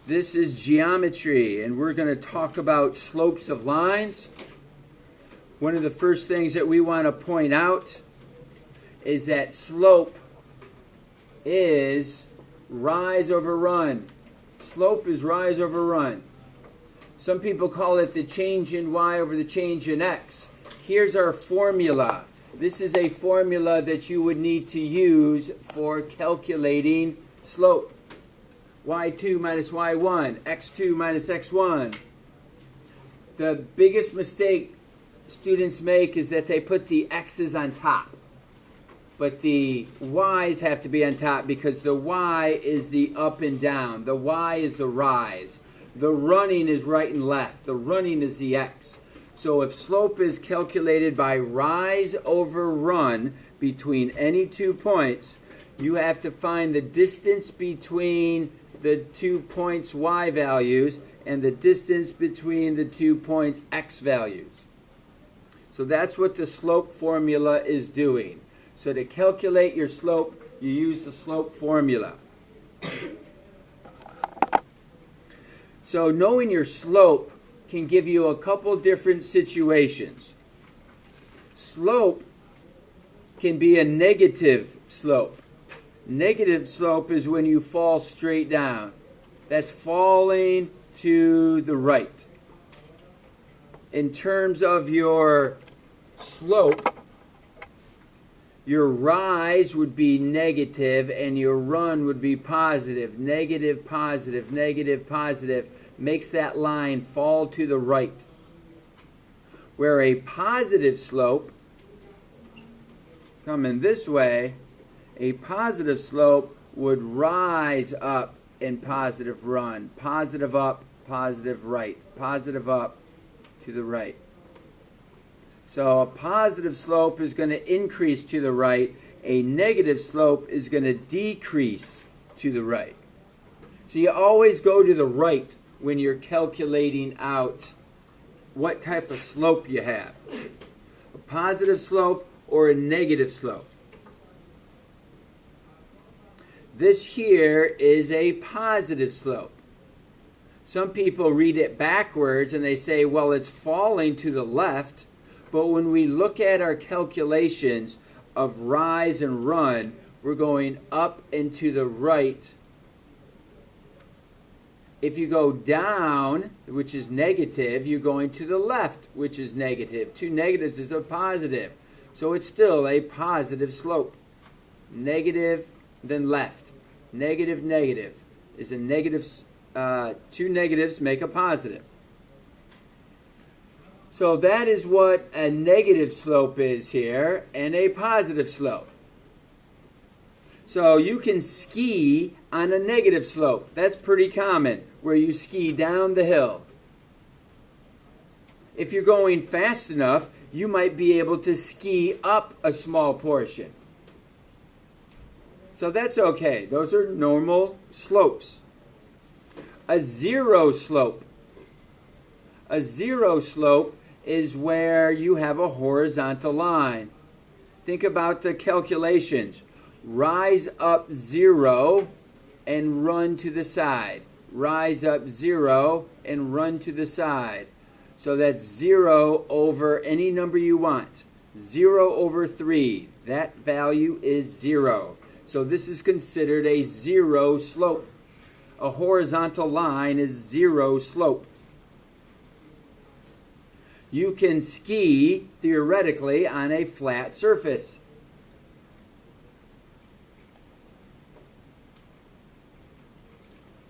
This is geometry, and we're going to talk about slopes of lines. One of the first things that we want to point out is that slope is rise over run. Slope is rise over run. Some people call it the change in y over the change in x. Here's our formula. This is a formula that you would need to use for calculating slope. y2 minus y1, x2 minus x1. The biggest mistake students make is that they put the x's on top. But the y's have to be on top because the y is the up and down. The y is the rise. The running is right and left. The running is the x. So if slope is calculated by rise over run between any 2 points, you have to find the distance between the 2 points y values and the distance between the 2 points x values. So that's what the slope formula is doing. So to calculate your slope, you use the slope formula. So knowing your slope can give you a couple different situations. Slope can be a negative slope. Negative slope is when you fall straight down. That's falling to the right. In terms of your slope, your rise would be negative and your run would be positive. Negative, positive, negative, positive makes that line fall to the right. Where a positive slope, coming this way, a positive slope would rise up in positive run. Positive up, positive right. Positive up to the right. So a positive slope is going to increase to the right. A negative slope is going to decrease to the right. So you always go to the right when you're calculating out what type of slope you have. A positive slope or a negative slope. This here is a positive slope. Some people read it backwards and they say, well, it's falling to the left. But when we look at our calculations of rise and run, we're going up and to the right. If you go down, which is negative, you're going to the left, which is negative. Two negatives is a positive. So it's still a positive slope. Negative, then left. Negative, negative is a negative. Two negatives make a positive. So that is what a negative slope is here, and a positive slope. So you can ski on a negative slope. That's pretty common, where you ski down the hill. If you're going fast enough, you might be able to ski up a small portion. So that's okay. Those are normal slopes. A zero slope. A zero slope is where you have a horizontal line. Think about the calculations. Rise up 0 and run to the side. Rise up 0 and run to the side. So that's 0 over any number you want. 0 over 3. That value is 0. So this is considered a zero slope. A horizontal line is zero slope. You can ski, theoretically, on a flat surface.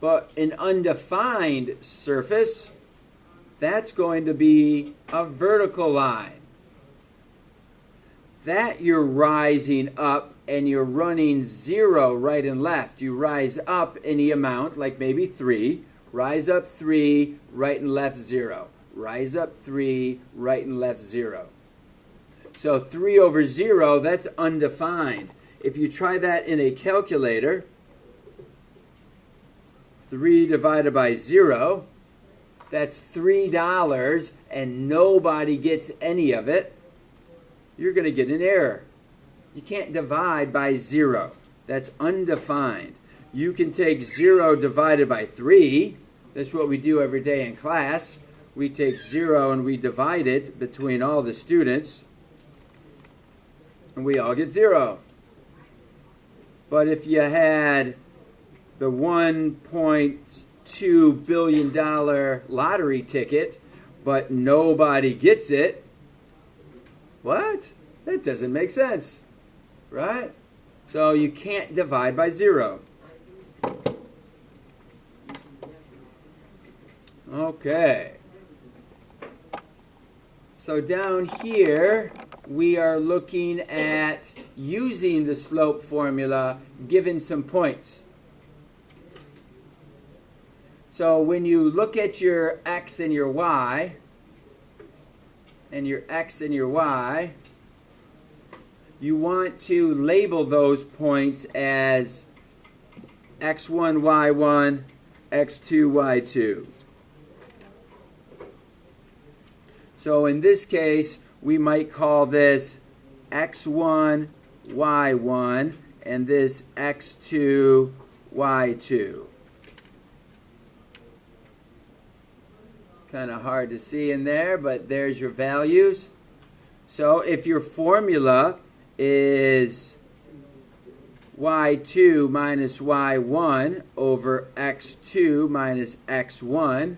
But an undefined surface, that's going to be a vertical line. That you're rising up and you're running 0 right and left. You rise up any amount, like maybe 3. Rise up 3, right and left 0. Rise up 3, right and left 0. So 3 over 0, that's undefined. If you try that in a calculator, 3 divided by 0, that's $3, and nobody gets any of it. You're going to get an error. You can't divide by 0. That's undefined. You can take 0 divided by 3, That's what we do every day in class. We take 0 and we divide it between all the students, and we all get 0. But if you had the $1.2 billion lottery ticket, but nobody gets it, what? That doesn't make sense, right? So you can't divide by 0. Okay. So down here, we are looking at using the slope formula given some points. So when you look at your x and your y, you want to label those points as x1, y1, x2, y2. So in this case, we might call this x1, y1, and this x2, y2. Kind of hard to see in there, but there's your values. So if your formula is y2 minus y1 over x2 minus x1,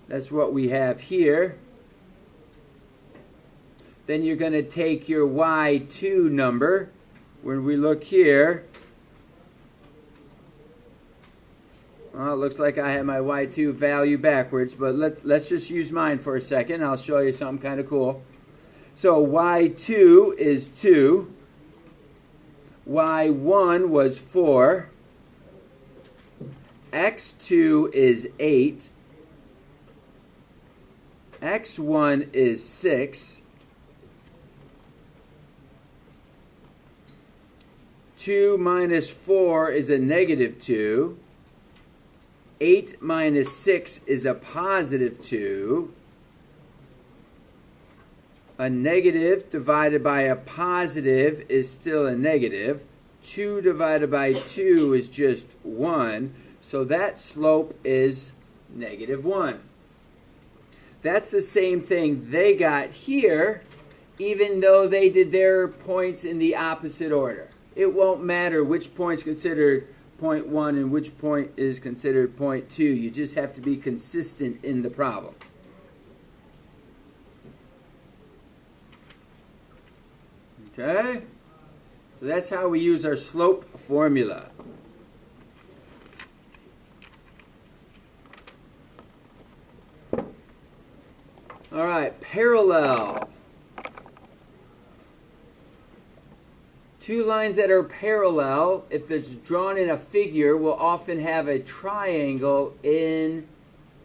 that's what we have here. Then you're going to take your y2 number. When we look here, well, it looks like I have my y2 value backwards, but let's just use mine for a second. I'll show you something kind of cool. So y2 is 2. y1 was 4. x2 is 8. x1 is 6. 2 minus 4 is a negative 2. 8 minus 6 is a positive 2. A negative divided by a positive is still a negative. 2 divided by 2 is just 1. So that slope is negative 1. That's the same thing they got here, even though they did their points in the opposite order. It won't matter which point's considered point 1 and which point is considered point 2. You just have to be consistent in the problem. Okay? So that's how we use our slope formula. All right, parallel. Two lines that are parallel, if it's drawn in a figure, will often have a triangle in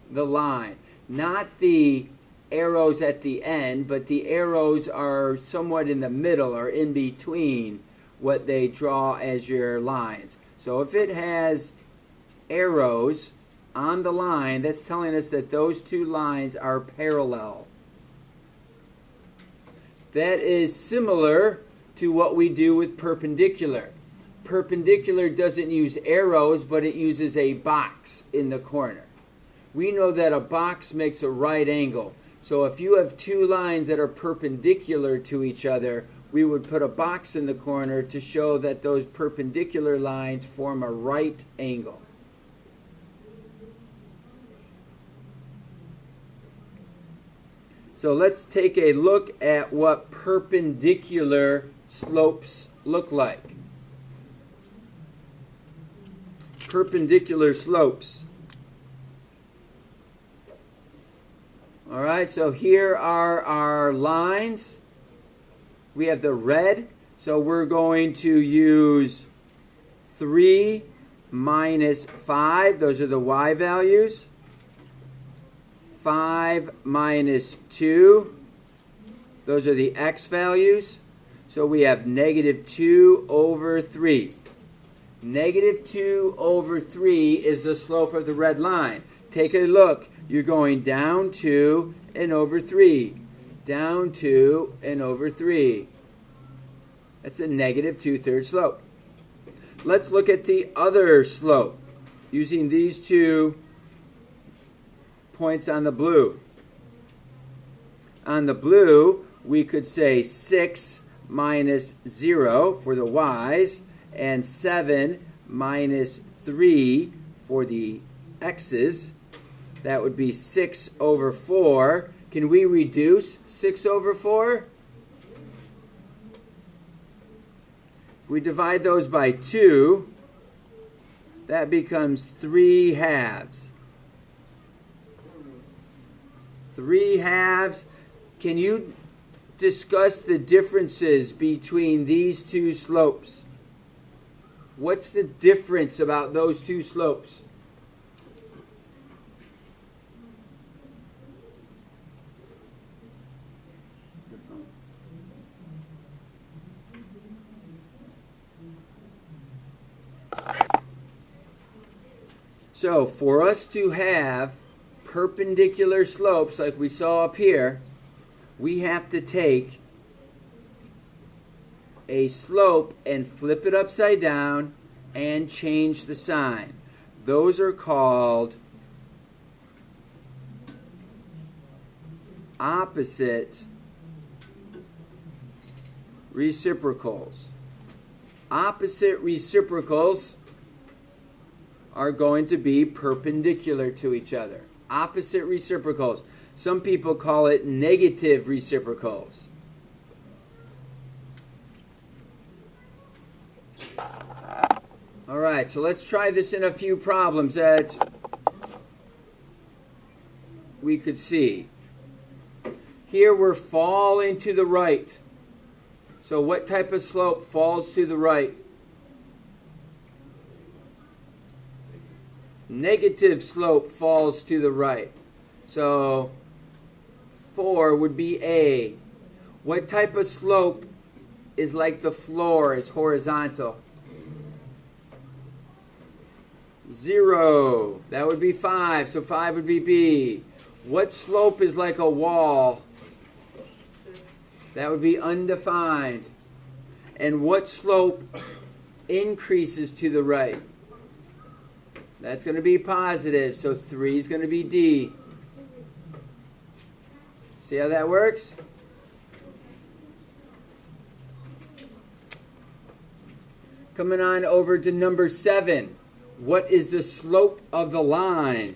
the line. Not the arrows at the end, but the arrows are somewhat in the middle or in between what they draw as your lines. So if it has arrows on the line, that's telling us that those two lines are parallel. That is similar to what we do with perpendicular. Perpendicular doesn't use arrows, but it uses a box in the corner. We know that a box makes a right angle. So if you have two lines that are perpendicular to each other, we would put a box in the corner to show that those perpendicular lines form a right angle. So let's take a look at what perpendicular slopes look like. Perpendicular slopes. All right, so here are our lines. We have the red, so we're going to use 3 minus 5. Those are the y values. 5 minus 2. Those are the x values. So we have negative 2 over 3. Negative 2 over 3 is the slope of the red line. Take a look. You're going down 2 and over 3. Down 2 and over 3. That's a negative 2/3 slope. Let's look at the other slope using these two points on the blue. On the blue, we could say 6 minus 0 for the y's, and 7 minus 3 for the x's. That would be 6 over 4. Can we reduce 6 over 4? If we divide those by 2, that becomes 3 halves. 3 halves. Can you discuss the differences between these two slopes? What's the difference about those two slopes? So for us to have perpendicular slopes like we saw up here, we have to take a slope and flip it upside down and change the sign. Those are called opposite reciprocals. Opposite reciprocals are going to be perpendicular to each other. Opposite reciprocals. Some people call it negative reciprocals. All right, so let's try this in a few problems that we could see. Here we're falling to the right. So what type of slope falls to the right? Negative slope falls to the right. So 4 would be A. What type of slope is like the floor, is horizontal? 0. That would be 5. So 5 would be B. What slope is like a wall? That would be undefined. And what slope increases to the right? That's going to be positive, so 3 is going to be D. See how that works? Coming on over to number 7. What is the slope of the line?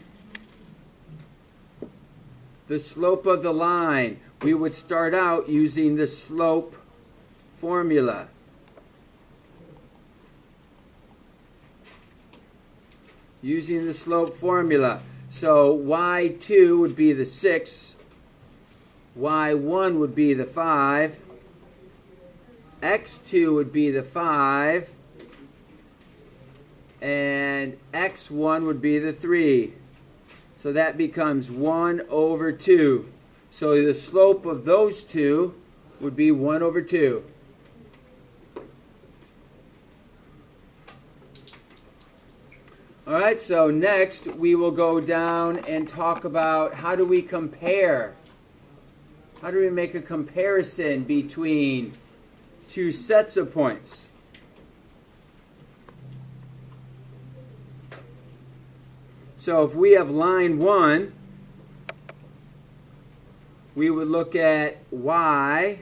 The slope of the line. We would start out using the slope formula. Using the slope formula. So y2 would be the 6, y1 would be the 5, x2 would be the 5, and x1 would be the 3. So that becomes 1 over 2. So the slope of those two would be 1 over 2. All right, so next we will go down and talk about how do we compare? How do we make a comparison between two sets of points? So if we have line 1, we would look at y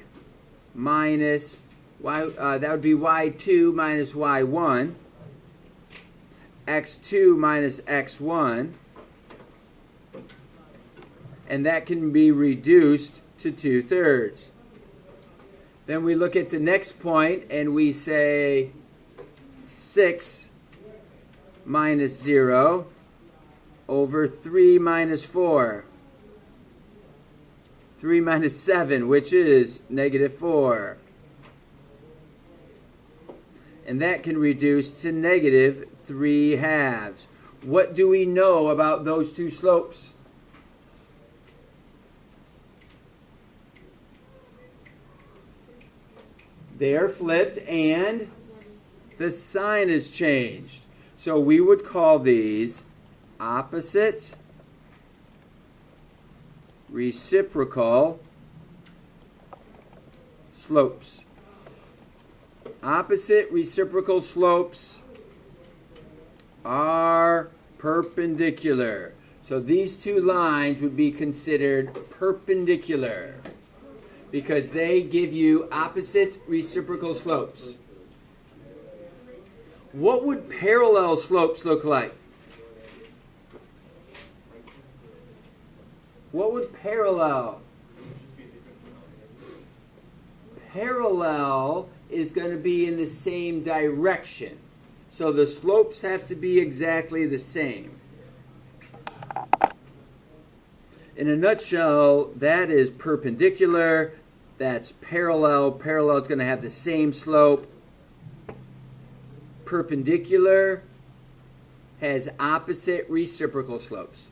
minus y, that would be y2 minus y1. x2 minus x1, and that can be reduced to 2/3. Then we look at the next point and we say 6 minus 0 over 3 minus 4. 3 minus 7, which is negative 4. And that can reduce to negative 3 halves. What do we know about those two slopes? They are flipped and the sign is changed. So we would call these opposite reciprocal slopes. Opposite reciprocal slopes are perpendicular. So these two lines would be considered perpendicular because they give you opposite reciprocal slopes. What would parallel slopes look like? What would parallel? Parallel is going to be in the same direction. So the slopes have to be exactly the same. In a nutshell, that is perpendicular. That's parallel. Parallel is going to have the same slope. Perpendicular has opposite reciprocal slopes.